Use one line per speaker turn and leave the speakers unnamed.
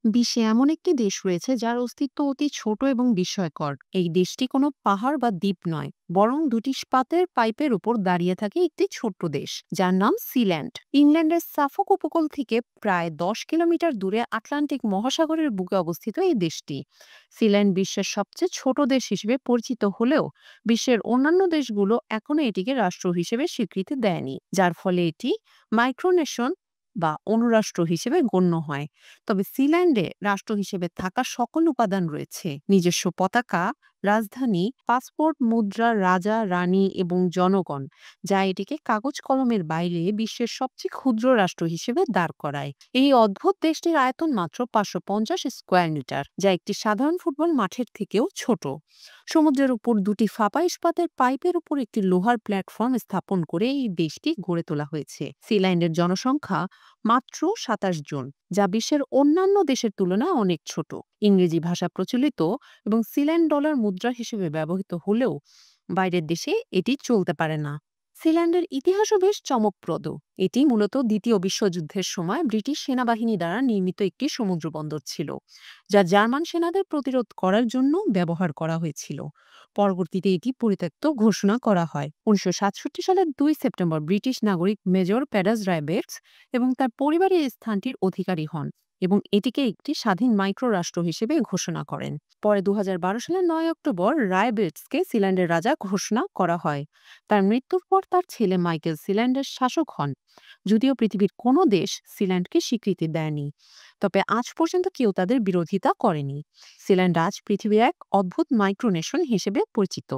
বিশ্বে এমন একটি দেশ রয়েছে যার অস্তিত্ব অতি ছোট এবং বিস্ময়কর। এই দেশটি কোনো পাহাড় বা দ্বীপ নয়, বরং দুটি ইস্পাতের পাইপের উপর দাঁড়িয়ে থাকে একটি ছোট্ট দেশ যার নাম সিল্যান্ড। ইংল্যান্ডের সাফক উপকূল থেকে প্রায় 10 কিলোমিটার দূরে আটলান্টিক মহাসাগরের বুকে অবস্থিত এই দেশটি। সিল্যান্ড বিশ্বের সবচেয়ে ছোট দেশ হিসেবে পরিচিত হলেও বিশ্বের অন্যান্য দেশগুলো এখনো এটিকে রাষ্ট্র হিসেবে স্বীকৃতি দেয়নি, যার ফলে এটি মাইক্রোনেশন বা অনুরাষ্ট্র হিসেবে গণ্য হয়। তবে সিল্যান্ডে রাষ্ট্র হিসেবে থাকা সকল উপাদান রয়েছে: নিজস্ব পতাকা, রাজধানী, পাসপোর্ট, মুদ্রা, রাজা রানী এবং জনগণ, যা এটিকে কাগজ কলমের বাইরে বিশ্বের সবচেয়ে ক্ষুদ্র রাষ্ট্র হিসেবে দাঁড় করায়। এই অদ্ভুত দেশটির আয়তন মাত্র 550 স্কোয়ার মিটার, যা একটি সাধারণ ফুটবল মাঠের থেকেও ছোট। সমুদ্রের উপর দুটি ফাঁপা ইস্পাতের পাইপের উপর একটি লোহার প্ল্যাটফর্ম স্থাপন করে এই দেশটি গড়ে তোলা হয়েছে। সিল্যান্ডের জনসংখ্যা মাত্র 27 জন, যা বিশ্বের অন্যান্য দেশের তুলনায় অনেক ছোট। ইংরেজি ভাষা প্রচলিত এবং সিল্যান্ড ডলার মুদ্রা হিসেবে ব্যবহৃত হলেও বাইরের দেশে এটি চলতে পারে না। সিল্যান্ডের ইতিহাসও বেশ চমকপ্রদ। এটি মূলত দ্বিতীয় বিশ্বযুদ্ধের সময় ব্রিটিশ সেনাবাহিনী দ্বারা নির্মিত একটি সমুদ্র বন্দর ছিল, যা জার্মান সেনাদের প্রতিরোধ করার জন্য ব্যবহার করা হয়েছিল। পরবর্তীতে এটি পরিত্যক্ত ঘোষণা করা হয়। 1967 সালের 2 সেপ্টেম্বর ব্রিটিশ নাগরিক মেজর প্যাডাস রাইবেটস এবং তার পরিবার এই স্থানটির অধিকারী হন এবং এটিকে একটি স্বাধীন মাইক্রো রাষ্ট্র হিসেবে ঘোষণা করেন। পরে 2012 সালের 9 অক্টোবর রায়বেটসকে সিল্যান্ডের রাজা ঘোষণা করা হয়। তার মৃত্যুর পর তার ছেলে মাইকেল সিল্যান্ডের শাসক হন। যদিও পৃথিবীর কোনো দেশ সিল্যান্ডকে স্বীকৃতি দেয়নি, তবে আজ পর্যন্ত কেউ তাদের বিরোধিতা করেনি। সিল্যান্ড আজ পৃথিবীর এক অদ্ভুত মাইক্রোনেশন হিসেবে পরিচিত।